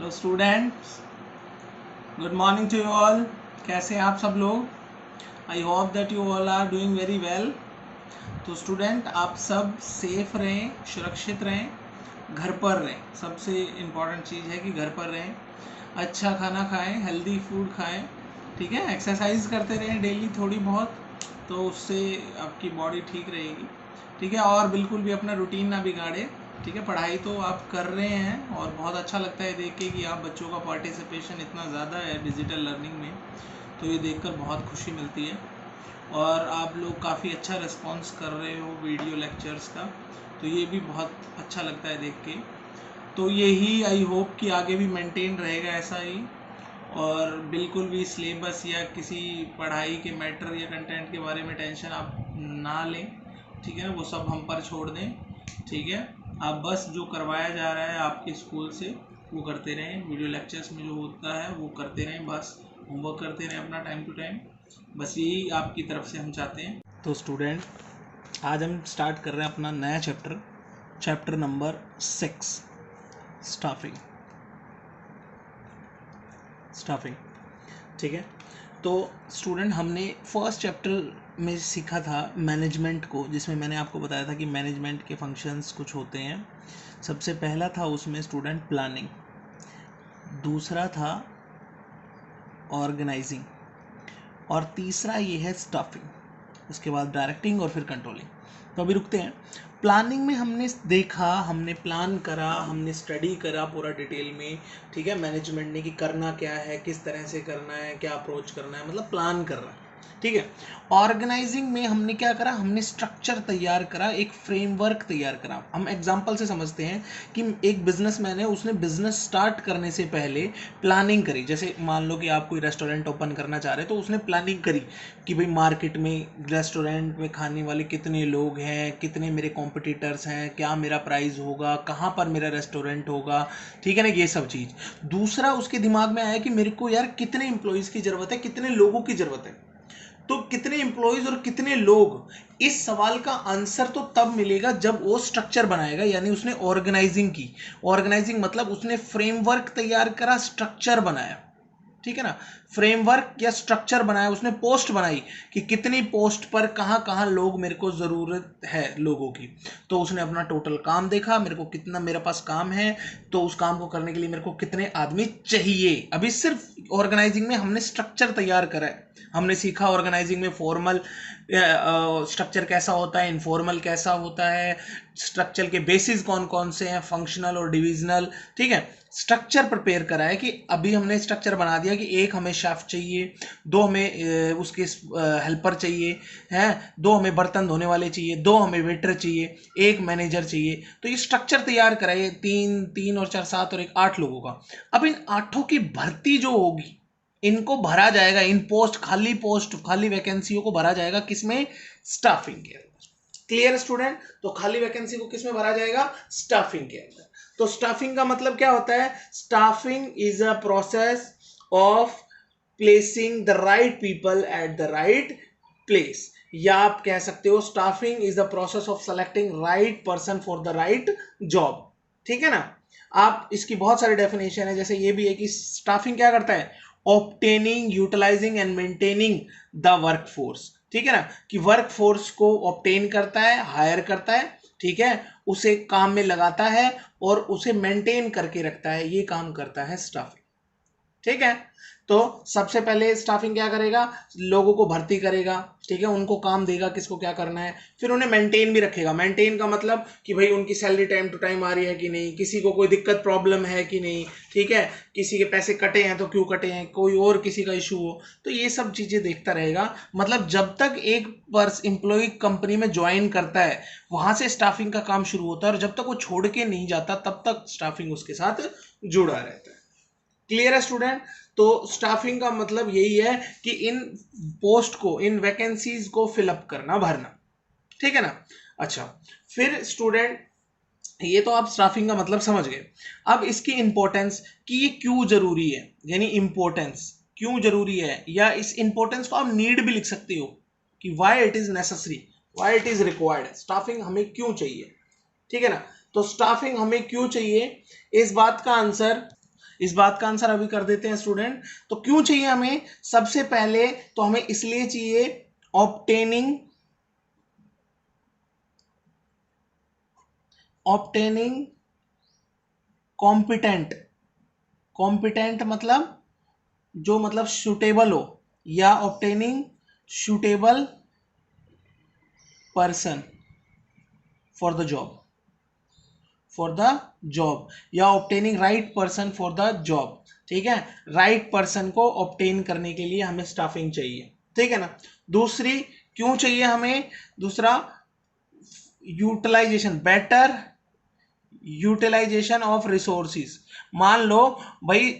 Hello students, good morning to you all. कैसे हैं आप सब लोग? I hope that you all are doing very well. तो स्टूडेंट, आप सब सेफ रहें, सुरक्षित रहें, घर पर रहें। सबसे इम्पॉर्टेंट चीज़ है कि घर पर रहें, अच्छा खाना खाएं, हेल्दी फूड खाएं, ठीक है। एक्सरसाइज करते रहें डेली थोड़ी बहुत, तो उससे आपकी बॉडी ठीक रहेगी, ठीक है। और बिल्कुल भी अपना रूटीन ना बिगाड़े, ठीक है। पढ़ाई तो आप कर रहे हैं और बहुत अच्छा लगता है देख के कि आप बच्चों का पार्टिसिपेशन इतना ज़्यादा है डिजिटल लर्निंग में, तो ये देखकर बहुत खुशी मिलती है। और आप लोग काफ़ी अच्छा रिस्पॉन्स कर रहे हो वीडियो लेक्चर्स का, तो ये भी बहुत अच्छा लगता है देख के। तो यही आई होप कि आगे भी मेंटेन रहेगा ऐसा ही, और बिल्कुल भी सिलेबस या किसी पढ़ाई के मैटर या कंटेंट के बारे में टेंशन आप ना लें, ठीक है ना। वो सब हम पर छोड़ दें, ठीक है। आप बस जो करवाया जा रहा है आपके स्कूल से वो करते रहें, वीडियो लेक्चर्स में जो होता है वो करते रहें, बस होमवर्क करते रहें अपना टाइम टू टाइम, बस यही आपकी तरफ से हम चाहते हैं। तो स्टूडेंट, आज हम स्टार्ट कर रहे हैं अपना नया chapter, chapter number 6, staffing. Staffing, ठीक है। तो स्टूडेंट, हमने फर्स्ट चैप्टर में सीखा था मैनेजमेंट को, जिसमें मैंने आपको बताया था कि मैनेजमेंट के फंक्शंस कुछ होते हैं। सबसे पहला था उसमें स्टूडेंट प्लानिंग, दूसरा था ऑर्गेनाइजिंग, और तीसरा ये है स्टाफिंग। उसके बाद डायरेक्टिंग और फिर कंट्रोलिंग। तो अभी रुकते हैं। प्लानिंग में हमने देखा, हमने प्लान करा, हमने स्टडी करा पूरा डिटेल में, ठीक है। मैनेजमेंट ने कि करना क्या है, किस तरह से करना है, क्या अप्रोच करना है, मतलब प्लान कर रहा है, ठीक है। ऑर्गेनाइजिंग में हमने क्या करा, हमने स्ट्रक्चर तैयार करा, एक फ्रेमवर्क तैयार करा। हम एग्जांपल से समझते हैं कि एक बिजनेसमैन है, उसने बिजनेस स्टार्ट करने से पहले प्लानिंग करी। जैसे मान लो कि आप कोई रेस्टोरेंट ओपन करना चाह रहे हैं, तो उसने प्लानिंग करी कि भाई मार्केट में रेस्टोरेंट में खाने वाले कितने लोग हैं, कितने मेरे कॉम्पिटिटर्स हैं, क्या मेरा प्राइस होगा, कहाँ पर मेरा रेस्टोरेंट होगा, ठीक है ना, ये सब चीज़। दूसरा उसके दिमाग में आया कि मेरे को यार कितने एम्प्लॉयज़ की ज़रूरत है, कितने लोगों की ज़रूरत है। तो कितने एम्प्लॉयज और कितने लोग, इस सवाल का आंसर तो तब मिलेगा जब वो स्ट्रक्चर बनाएगा, यानी उसने ऑर्गेनाइजिंग की। ऑर्गेनाइजिंग मतलब उसने फ्रेमवर्क तैयार करा, स्ट्रक्चर बनाया, ठीक है ना। फ्रेमवर्क या स्ट्रक्चर बनाया, उसने पोस्ट बनाई कि कितनी पोस्ट पर कहाँ कहाँ लोग मेरे को ज़रूरत है लोगों की। तो उसने अपना टोटल काम देखा, मेरे को कितना मेरे पास काम है, तो उस काम को करने के लिए मेरे को कितने आदमी चाहिए। अभी सिर्फ ऑर्गेनाइजिंग में हमने स्ट्रक्चर तैयार करा है। हमने सीखा ऑर्गेनाइजिंग में फॉर्मल स्ट्रक्चर कैसा होता है, इनफॉर्मल कैसा होता है, स्ट्रक्चर के बेसिस कौन कौन से हैं, फंक्शनल और डिविजनल, ठीक है। स्ट्रक्चर प्रिपेयर करा है कि अभी हमने स्ट्रक्चर बना दिया कि एक हमें शेफ चाहिए, दो हमें उसके हेल्पर चाहिए हैं, दो हमें बर्तन धोने वाले चाहिए, दो हमें वेटर चाहिए, एक मैनेजर चाहिए। तो ये स्ट्रक्चर तैयार करा है, तीन तीन और चार सात और एक 8 लोगों का। अब इन 8 की भर्ती जो होगी, इनको भरा जाएगा, इन पोस्ट खाली वैकेंसियों को भरा जाएगा किसमें, स्टाफिंग के अंदर। Clear student? तो खाली वैकेंसी को किसमें भरा जाएगा, स्टाफिंग के अंदर। तो स्टाफिंग का मतलब क्या होता है, staffing is a process of placing the right people at the right place, या आप कह सकते हो staffing is the process of selecting right person for the right job, ठीक है ना। आप इसकी बहुत सारी डेफिनेशन है, जैसे ये भी है कि स्टाफिंग क्या करता है, obtaining, utilizing and maintaining the workforce, ठीक है ना, कि वर्कफोर्स को ऑब्टेन करता है, हायर करता है, ठीक है, उसे काम में लगाता है और उसे मेंटेन करके रखता है, ये काम करता है स्टाफिंग, ठीक है। तो सबसे पहले स्टाफिंग क्या करेगा, लोगों को भर्ती करेगा, ठीक है, उनको काम देगा किसको क्या करना है, फिर उन्हें मेंटेन भी रखेगा। मेंटेन का मतलब कि भाई उनकी सैलरी टाइम टू टाइम आ रही है कि नहीं, किसी को कोई दिक्कत प्रॉब्लम है कि नहीं, ठीक है, किसी के पैसे कटे हैं तो क्यों कटे हैं, कोई और किसी का इशू हो, तो ये सब चीजें देखता रहेगा। मतलब जब तक एक पर्स एम्प्लॉय कंपनी में ज्वाइन करता है, वहां से स्टाफिंग का काम शुरू होता है, और जब तक वो छोड़ के नहीं जाता तब तक स्टाफिंग उसके साथ जुड़ा रहता है। क्लियर है स्टूडेंट? तो स्टाफिंग का मतलब यही है कि इन पोस्ट को, इन वैकेंसीज को फिलअप करना, भरना, ठीक है ना। अच्छा, फिर स्टूडेंट, ये तो आप स्टाफिंग का मतलब समझ गए। अब इसकी इंपॉर्टेंस कि ये क्यों जरूरी है, यानी इंपॉर्टेंस क्यों जरूरी है, या इस इंपॉर्टेंस को आप नीड भी लिख सकते हो कि why it is necessary, why it is required, staffing हमें क्यों चाहिए, ठीक है ना। तो स्टाफिंग हमें क्यों चाहिए, इस बात का आंसर इस बात का आंसर अभी कर देते हैं स्टूडेंट। तो क्यों चाहिए हमें? सबसे पहले तो हमें इसलिए चाहिए ऑब्टेनिंग कॉम्पिटेंट मतलब जो मतलब सूटेबल हो, या obtaining suitable person for the job या obtaining right person for the job. ठीक है, राइट पर्सन को ऑब्टेन करने के लिए हमें स्टाफिंग चाहिए। ठीक है ना। दूसरी क्यों चाहिए हमें? दूसरा utilization, better utilization of resources. मान लो भाई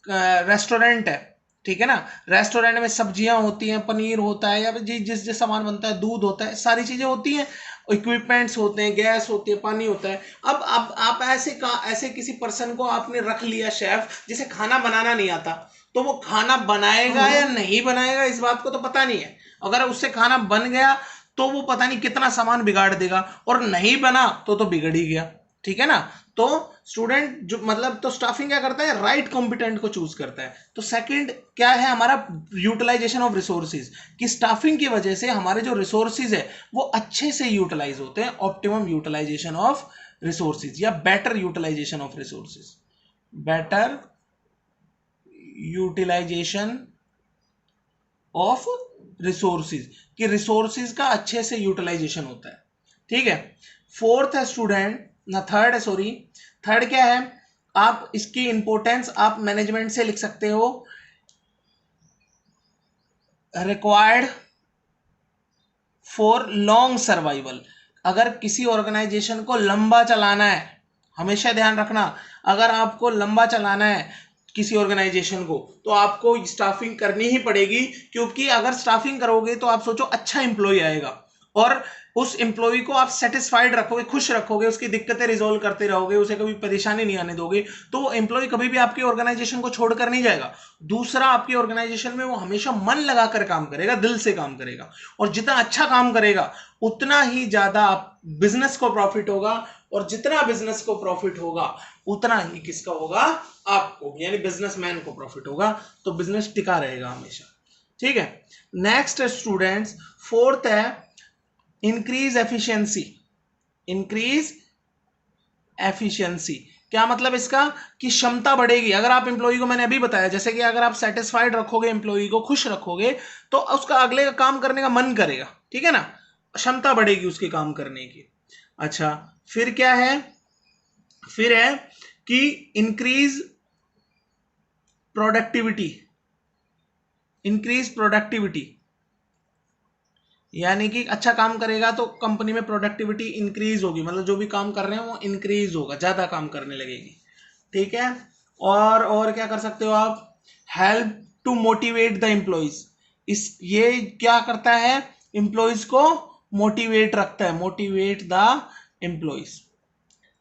रेस्टोरेंट है, ठीक है ना, रेस्टोरेंट में सब्जियां होती हैं, पनीर होता है, या जिस जिस सामान बनता है, दूध होता है, सारी चीजें होती हैं, इक्विपमेंट्स होते हैं, गैस होती है, पानी होता है। अब आप ऐसे किसी पर्सन को आपने रख लिया शेफ, जिसे खाना बनाना नहीं आता, तो वो खाना बनाएगा या नहीं बनाएगा इस बात को तो पता नहीं है। अगर उससे खाना बन गया तो वो पता नहीं कितना सामान बिगाड़ देगा, और नहीं बना तो बिगड़ ही गया। ठीक है ना। तो स्टूडेंट जो मतलब तो स्टाफिंग क्या करता है? राइट कॉम्पिटेंट को चूज करता है। तो सेकंड क्या है हमारा? यूटिलाइजेशन ऑफ रिसोर्सेज, कि स्टाफिंग की वजह से हमारे जो रिसोर्सेज है वो अच्छे से यूटिलाइज होते हैं। ऑप्टिमम यूटिलाइजेशन ऑफ रिसोर्सेज या better utilization of resources, better utilization of resources, कि रिसोर्सेज का अच्छे से यूटिलाइजेशन होता है। ठीक है। फोर्थ है स्टूडेंट, ना थर्ड है, सॉरी, थर्ड क्या है? आप इसकी इंपॉर्टेंस आप मैनेजमेंट से लिख सकते हो, रिक्वायर्ड फॉर लॉन्ग सर्वाइवल। अगर किसी ऑर्गेनाइजेशन को लंबा चलाना है, हमेशा ध्यान रखना, अगर आपको लंबा चलाना है किसी ऑर्गेनाइजेशन को, तो आपको स्टाफिंग करनी ही पड़ेगी। क्योंकि अगर स्टाफिंग करोगे तो आप सोचो अच्छा इंप्लॉय आएगा, और उस एम्प्लॉय को आप सेटिस्फाइड रखोगे, खुश रखोगे, उसकी दिक्कतें रिजोल्व करते रहोगे, उसे कभी परेशानी नहीं आने दोगे, तो वो एम्प्लॉय कभी भी आपकी ऑर्गेनाइजेशन को छोड़कर नहीं जाएगा। दूसरा, आपकी ऑर्गेनाइजेशन में वो हमेशा मन लगाकर काम करेगा, दिल से काम करेगा, और जितना अच्छा काम करेगा उतना ही ज्यादा बिजनेस को प्रॉफिट होगा, और जितना बिजनेस को प्रॉफिट होगा उतना ही किसका होगा? आपको, यानी बिजनेसमैन को प्रॉफिट होगा। तो बिजनेस टिका रहेगा हमेशा। ठीक है। नेक्स्ट स्टूडेंट्स, फोर्थ है इंक्रीज एफिशिएंसी। इंक्रीज एफिशिएंसी क्या मतलब इसका? कि क्षमता बढ़ेगी। अगर आप एम्प्लॉय को, मैंने अभी बताया, जैसे कि अगर आप सेटिस्फाइड रखोगे, एम्प्लॉय को खुश रखोगे, तो उसका अगले का काम करने का मन करेगा। ठीक है ना, क्षमता बढ़ेगी उसके काम करने की। अच्छा, फिर क्या है? फिर है कि इंक्रीज प्रोडक्टिविटी। इंक्रीज प्रोडक्टिविटी यानी कि अच्छा काम करेगा तो कंपनी में प्रोडक्टिविटी इंक्रीज होगी, मतलब जो भी काम कर रहे हैं वो इंक्रीज होगा, ज्यादा काम करने लगेगी। ठीक है। और क्या कर सकते हो आप? Help to motivate the employees. ये क्या करता है? एम्प्लॉयज को मोटिवेट रखता है, मोटिवेट द एम्प्लॉयज।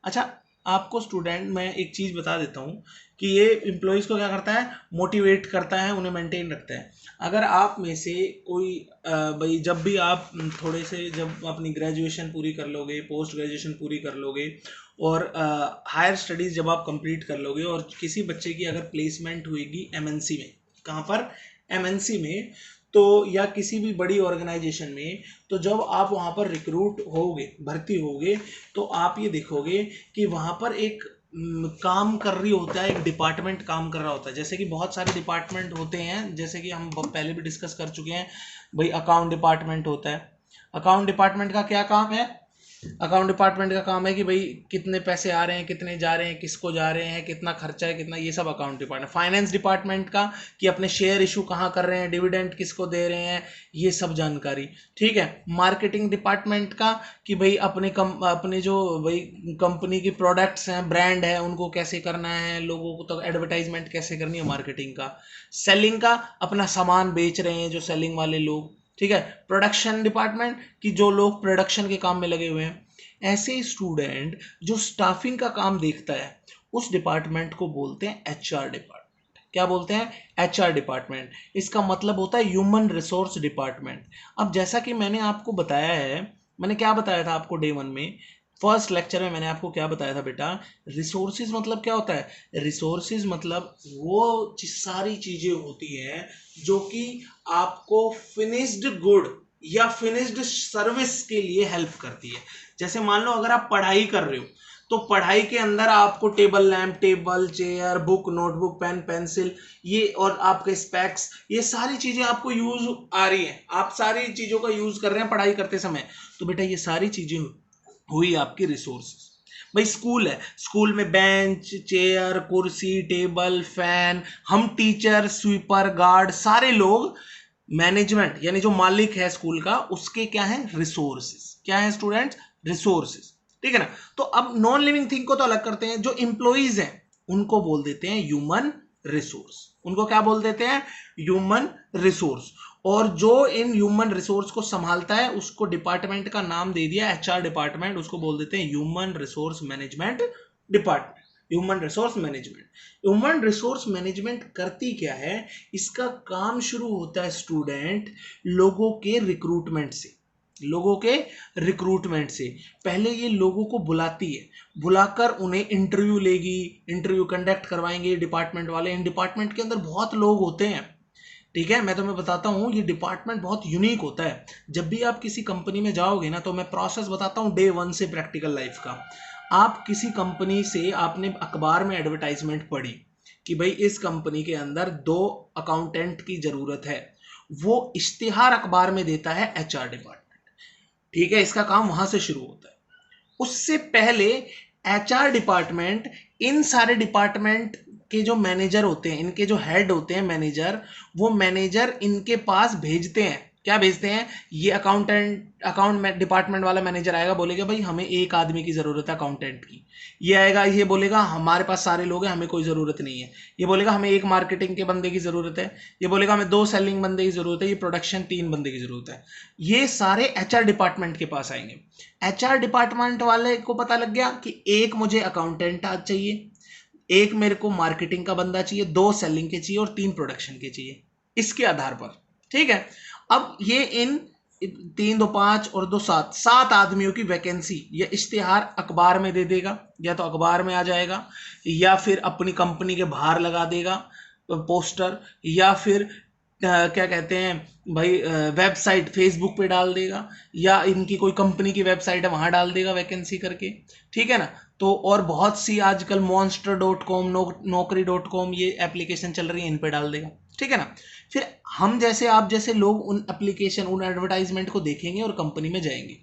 अच्छा, आपको स्टूडेंट मैं एक चीज बता देता हूं कि ये एम्प्लॉयज को क्या करता है? मोटिवेट करता है, उन्हें मेंटेन रखता है। अगर आप में से कोई भाई, जब भी आप थोड़े से, जब अपनी ग्रेजुएशन पूरी कर लोगे, पोस्ट ग्रेजुएशन पूरी कर लोगे, और हायर स्टडीज जब आप कंप्लीट कर लोगे, और किसी बच्चे की अगर प्लेसमेंट हुएगी एमएनसी में, कहाँ पर? एमएनसी में, तो या किसी भी बड़ी ऑर्गेनाइजेशन में, तो जब आप वहाँ पर रिक्रूट होगे, भर्ती होगे, तो आप ये देखोगे कि वहाँ पर एक काम कर रही होता है, एक डिपार्टमेंट काम कर रहा होता है। जैसे कि बहुत सारे डिपार्टमेंट होते हैं, जैसे कि हम पहले भी डिस्कस कर चुके हैं भाई, अकाउंट डिपार्टमेंट होता है। अकाउंट डिपार्टमेंट का क्या काम है? अकाउंट डिपार्टमेंट का काम है कि भाई कितने पैसे आ रहे हैं, कितने जा रहे हैं, किसको जा रहे हैं, कितना खर्चा है, कितना, ये सब अकाउंट डिपार्टमेंट। फाइनेंस डिपार्टमेंट का कि अपने शेयर इशू कहाँ कर रहे हैं, डिविडेंड किसको दे रहे हैं, ये सब जानकारी। ठीक है। मार्केटिंग डिपार्टमेंट का कि भाई अपने जो भाई कंपनी की प्रोडक्ट्स हैं, ब्रांड है, उनको कैसे करना है, लोगों को तो एडवर्टाइजमेंट कैसे करनी है, मार्केटिंग का। सेलिंग का, अपना सामान बेच रहे हैं जो सेलिंग वाले लोग। ठीक है। प्रोडक्शन डिपार्टमेंट कि जो लोग प्रोडक्शन के काम में लगे हुए हैं। ऐसे स्टूडेंट जो स्टाफिंग का काम देखता है, उस डिपार्टमेंट को बोलते हैं एचआर डिपार्टमेंट। क्या बोलते हैं? HR department. इसका मतलब होता है ह्यूमन रिसोर्स डिपार्टमेंट। अब जैसा कि मैंने आपको बताया है, मैंने क्या बताया था आपको डे 1 में, फर्स्ट लेक्चर में मैंने आपको क्या बताया था बेटा, रिसोर्सेज मतलब क्या होता है, रिसोर्सेज मतलब वो सारी चीजें होती हैं जो कि आपको फिनिश्ड गुड या फिनिश्ड सर्विस के लिए हेल्प करती है। जैसे मान लो अगर आप पढ़ाई कर रहे हो तो पढ़ाई के अंदर आपको table lamp, table, chair, book, notebook, pen, pencil, ये और आपके स्पेक्स, ये सारी चीजें आपको यूज आ रही है, आप सारी चीजों का यूज कर रहे हैं पढ़ाई करते समय, तो बेटा ये सारी चीजें हुई आपकी रिसोर्सेज। भाई स्कूल है, स्कूल में बेंच, चेयर, कुर्सी, टेबल, फैन, हम टीचर, स्वीपर, गार्ड, सारे लोग, मैनेजमेंट यानी जो मालिक है स्कूल का, उसके क्या है, रिसोर्सेज। क्या है स्टूडेंट्स, रिसोर्सेज। ठीक है ना। तो अब नॉन लिविंग थिंग को तो अलग करते हैं, जो इंप्लॉइज हैं उनको बोल देते हैं ह्यूमन रिसोर्स। उनको क्या बोल देते हैं, ह्यूमन रिसोर्स। और जो इन ह्यूमन रिसोर्स को संभालता है उसको डिपार्टमेंट का नाम दे दिया एचआर डिपार्टमेंट, उसको बोल देते हैं human resource management department. Human resource management, human resource management करती क्या है, इसका काम शुरू होता है स्टूडेंट लोगों के रिक्रूटमेंट से। लोगों के रिक्रूटमेंट से पहले ये लोगों को बुलाती है, बुलाकर उन्हें इंटरव्यू लेगी, इंटरव्यू कंडक्ट करवाएंगे डिपार्टमेंट वाले। इन डिपार्टमेंट के अंदर बहुत लोग होते हैं, ठीक है। मैं तुम्हें बताता हूँ ये डिपार्टमेंट बहुत यूनिक होता है। जब भी आप किसी कंपनी में जाओगे ना, तो मैं प्रोसेस बताता हूँ डे 1 से प्रैक्टिकल लाइफ का। आप किसी कंपनी से, आपने अखबार में एडवर्टाइजमेंट पढ़ी कि भाई इस कंपनी के अंदर 2 अकाउंटेंट की जरूरत है, वो इश्तिहार अखबार में देता है एचआर डिपार्टमेंट, ठीक है। इसका काम वहां से शुरू होता है। उससे पहले एचआर डिपार्टमेंट इन सारे डिपार्टमेंट के जो मैनेजर होते हैं, इनके जो हेड होते हैं मैनेजर, वो मैनेजर इनके पास भेजते हैं। क्या भेजते हैं, ये अकाउंट डिपार्टमेंट वाला मैनेजर आएगा, बोलेगा भाई हमें एक आदमी की जरूरत है अकाउंटेंट की। ये आएगा, ये बोलेगा हमारे पास सारे लोग हैं, हमें कोई जरूरत नहीं है। ये बोलेगा हमें एक मार्केटिंग के बंदे की जरूरत है। ये बोलेगा हमें 2 सेलिंग बंदे की जरूरत है। ये प्रोडक्शन 3 बंदे की जरूरत है। ये सारे एचआर डिपार्टमेंट के पास आएंगे। एचआर डिपार्टमेंट वाले को पता लग गया कि एक मुझे अकाउंटेंट आज चाहिए, एक मेरे को मार्केटिंग का बंदा चाहिए, 2 सेलिंग के चाहिए और 3 प्रोडक्शन के चाहिए, इसके आधार पर, ठीक है। अब ये इन 3 2 5 और 2 7 7 आदमियों की वैकेंसी ये इश्तिहार अखबार में दे देगा, या तो अखबार में आ जाएगा, या फिर अपनी कंपनी के बाहर लगा देगा पोस्टर, या फिर क्या कहते हैं भाई, वेबसाइट फेसबुक पे डाल देगा, या इनकी कोई कंपनी की वेबसाइट है वहां डाल देगा वैकेंसी करके, ठीक है ना। तो और बहुत सी आजकल monster.com, naukri.com ये एप्लीकेशन चल रही है, इन पे डाल देगा, ठीक है ना। फिर हम जैसे, आप जैसे लोग उन एप्लीकेशन, उन एडवर्टाइजमेंट को देखेंगे और कंपनी में जाएंगे।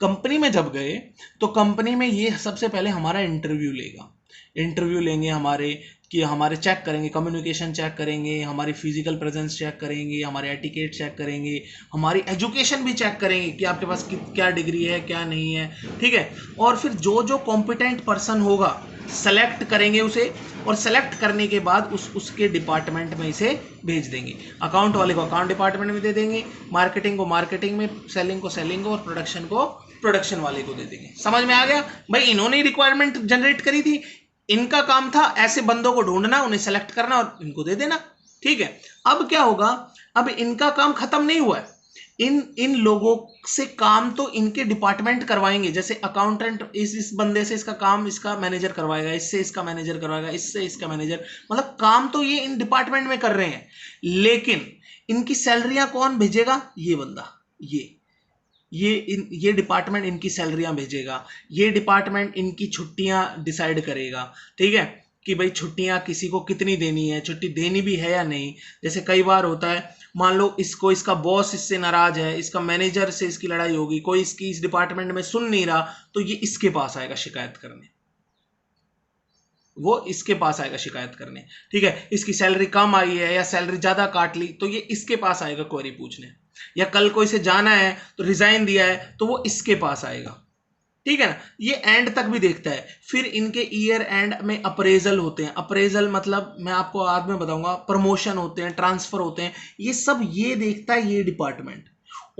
कंपनी में जब गए तो कंपनी में ये सबसे पहले हमारा इंटरव्यू लेगा। इंटरव्यू लेंगे हमारे, कि हमारे चेक करेंगे, कम्युनिकेशन चेक करेंगे, हमारी फिजिकल प्रेजेंस चेक करेंगे, हमारे एटिकेट चेक करेंगे, हमारी एजुकेशन भी चेक करेंगे कि आपके पास क्या डिग्री है क्या नहीं है, ठीक है। और फिर जो जो कॉम्पिटेंट पर्सन होगा सेलेक्ट करेंगे उसे, और सेलेक्ट करने के बाद उसके डिपार्टमेंट में इसे भेज देंगे। अकाउंट वाले को अकाउंट डिपार्टमेंट में दे देंगे, मार्केटिंग को मार्केटिंग में, सेलिंग को सेलिंग को, और प्रोडक्शन को प्रोडक्शन वाले को दे देंगे। समझ में आ गया भाई, इन्होंने रिक्वायरमेंट जनरेट करी थी, इनका काम था ऐसे बंदों को ढूंढना, उन्हें सेलेक्ट करना और इनको दे देना, ठीक है। अब क्या होगा, अब इनका काम खत्म नहीं हुआ है, इन लोगों से काम तो इनके डिपार्टमेंट करवाएंगे। जैसे अकाउंटेंट इस बंदे से इसका काम इसका मैनेजर करवाएगा, इससे इसका मैनेजर करवाएगा, इससे इसका मैनेजर, मतलब काम तो ये इन डिपार्टमेंट में कर रहे हैं, लेकिन इनकी सैलरियां कौन भेजेगा, ये बंदा, ये डिपार्टमेंट इनकी सैलरियां भेजेगा, ये डिपार्टमेंट इनकी छुट्टियां डिसाइड करेगा, ठीक है, कि भाई छुट्टियां किसी को कितनी देनी है, छुट्टी देनी भी है या नहीं। जैसे कई बार होता है, मान लो इसको, इसका बॉस इससे नाराज है, इसका मैनेजर से इसकी लड़ाई होगी, कोई इसकी इस डिपार्टमेंट में सुन नहीं रहा, तो ये इसके पास आएगा शिकायत करने, वो इसके पास आएगा शिकायत करने, ठीक है। इसकी सैलरी कम आई है या सैलरी ज्यादा काट ली, तो ये इसके पास आएगा क्वेरी पूछने। या कल को इसे जाना है तो रिजाइन दिया है, तो वो इसके पास आएगा, ठीक है ना। ये एंड तक भी देखता है। फिर इनके ईयर एंड में अप्रेजल होते हैं। अप्रेजल मतलब मैं आपको बाद में बताऊंगा, प्रमोशन होते हैं, ट्रांसफर होते हैं, ये सब ये देखता है ये डिपार्टमेंट।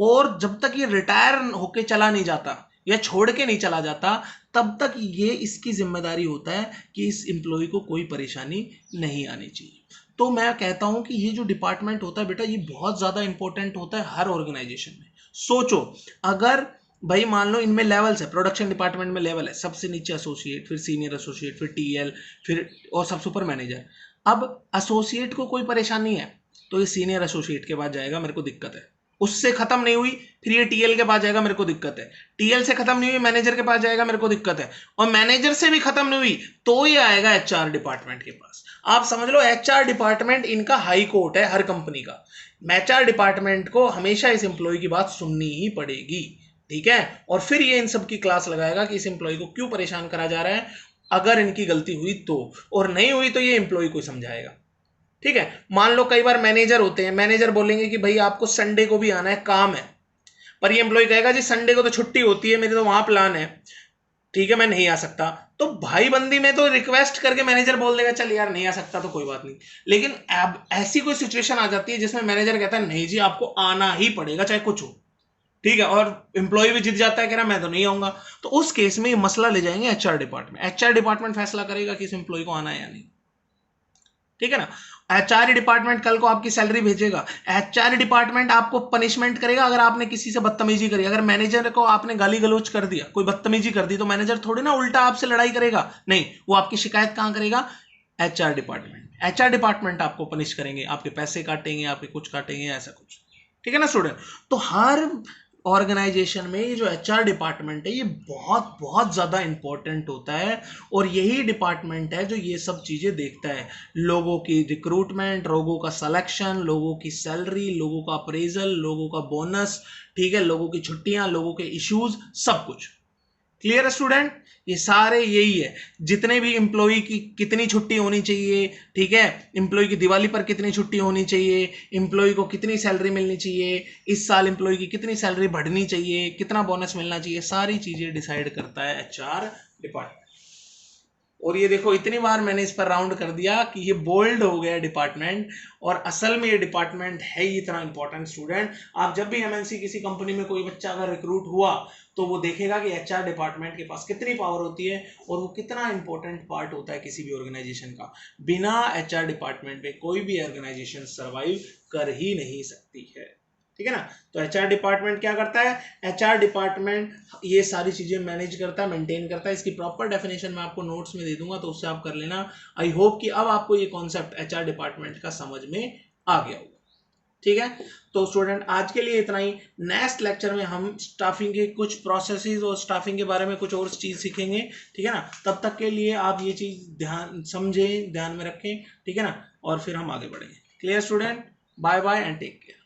और जब तक ये रिटायर होके चला नहीं जाता या छोड़ के नहीं चला जाता, तब तक ये इसकी जिम्मेदारी होता है कि इस एम्प्लॉय को कोई परेशानी नहीं आनी चाहिए। तो मैं कहता हूं कि ये जो डिपार्टमेंट होता है बेटा, ये बहुत ज्यादा इंपॉर्टेंट होता है हर ऑर्गेनाइजेशन में। सोचो, अगर भाई मान लो इनमें लेवल्स है, प्रोडक्शन डिपार्टमेंट में लेवल है, सबसे नीचे एसोसिएट, फिर सीनियर एसोसिएट, फिर टीएल, फिर और सब सुपर मैनेजर। अब एसोसिएट को कोई परेशानी है तो ये सीनियर एसोसिएट के पास जाएगा, मेरे को दिक्कत है। उससे खत्म नहीं हुई फिर ये टीएल के पास जाएगा, मेरे को दिक्कत है। टीएल से खत्म नहीं हुई मैनेजर के पास जाएगा, मेरे को दिक्कत है। और मैनेजर से भी खत्म नहीं हुई तो ये आएगा एचआर डिपार्टमेंट के पास। आप समझ लो एचआर डिपार्टमेंट इनका हाई कोर्ट है हर कंपनी का। एचआर डिपार्टमेंट को हमेशा इस एम्प्लॉय की बात सुननी ही पड़ेगी, ठीक है। और फिर ये इन सब की क्लास लगाएगा कि इस एम्प्लॉय को क्यों परेशान करा जा रहा है, अगर इनकी गलती हुई तो, और नहीं हुई तो ये एम्प्लॉय को समझाएगा, ठीक है। मान लो कई बार मैनेजर होते हैं, मैनेजर बोलेंगे कि भाई आपको संडे को भी आना है, काम है, पर ये एम्प्लॉय कहेगा जी संडे को तो छुट्टी होती है, मेरी तो वहां प्लान है, ठीक है मैं नहीं आ सकता। तो भाई बंदी में तो रिक्वेस्ट करके मैनेजर बोल देगा चल यार नहीं आ सकता तो कोई बात नहीं। लेकिन अब ऐसी कोई सिचुएशन आ जाती है जिसमें मैनेजर कहता है नहीं जी आपको आना ही पड़ेगा चाहे कुछ हो, ठीक है, और एम्प्लॉय भी जित जाता है कह रहा मैं तो नहीं आऊंगा, तो उस केस में ये मसला ले जाएंगे एचआर डिपार्टमेंट। एचआर डिपार्टमेंट फैसला करेगा कि इस एम्प्लॉय को आना है या नहीं, ठीक है ना। एचआर डिपार्टमेंट कल को आपकी सैलरी भेजेगा, एचआर डिपार्टमेंट आपको पनिशमेंट करेगा अगर आपने किसी से बदतमीजी करी। अगर मैनेजर को आपने गाली गलौज कर दिया, कोई बदतमीजी कर दी, तो मैनेजर थोड़ी ना उल्टा आपसे लड़ाई करेगा, नहीं, वो आपकी शिकायत कहां करेगा, एचआर डिपार्टमेंट। एचआर डिपार्टमेंट आपको पनिश करेंगे, आपके पैसे काटेंगे, आपके कुछ काटेंगे, ऐसा कुछ, ठीक है ना स्टूडेंट। तो हर ऑर्गेनाइजेशन में ये जो एचआर डिपार्टमेंट है ये बहुत बहुत ज़्यादा इंपॉर्टेंट होता है, और यही डिपार्टमेंट है जो ये सब चीज़ें देखता है, लोगों की रिक्रूटमेंट, लोगों का सिलेक्शन, लोगों की सैलरी, लोगों का अप्रेजल, लोगों का बोनस, ठीक है, लोगों की छुट्टियां, लोगों के इश्यूज, सब कुछ। क्लियर है स्टूडेंट, ये सारे यही है, जितने भी एम्प्लॉय की कितनी छुट्टी होनी चाहिए, ठीक है, एम्प्लॉय की दिवाली पर कितनी छुट्टी होनी चाहिए, एम्प्लॉय को कितनी सैलरी मिलनी चाहिए, इस साल एम्प्लॉय की कितनी सैलरी बढ़नी चाहिए, कितना बोनस मिलना चाहिए, सारी चीजें डिसाइड करता है एचआर डिपार्टमेंट। और ये देखो इतनी बार मैंने इस पर राउंड कर दिया कि ये बोल्ड हो गया डिपार्टमेंट, और असल में ये डिपार्टमेंट है ही इतना इंपॉर्टेंट स्टूडेंट। आप जब भी एमएनसी किसी कंपनी में कोई बच्चा अगर रिक्रूट हुआ तो वो देखेगा कि एचआर डिपार्टमेंट के पास कितनी पावर होती है और वो कितना इंपॉर्टेंट पार्ट होता है किसी भी ऑर्गेनाइजेशन का। बिना एचआर डिपार्टमेंट पे कोई भी ऑर्गेनाइजेशन सर्वाइव कर ही नहीं सकती है, ठीक है ना। तो एचआर डिपार्टमेंट क्या करता है, एचआर डिपार्टमेंट ये सारी चीजें मैनेज करता है, मेंटेन करता है। इसकी प्रॉपर डेफिनेशन मैं आपको नोट्स में दे दूंगा तो उससे आप कर लेना। आई होप कि अब आपको ये कॉन्सेप्ट एचआर डिपार्टमेंट का समझ में आ गया होगा, ठीक है। तो स्टूडेंट आज के लिए इतना ही। नेक्स्ट लेक्चर में हम स्टाफिंग के कुछ प्रोसेसेस और स्टाफिंग के बारे में कुछ और चीज सीखेंगे, ठीक है ना। तब तक के लिए आप ये चीज ध्यान समझें, ध्यान में रखें, ठीक है ना, और फिर हम आगे बढ़ेंगे। Clear student, bye bye and take care.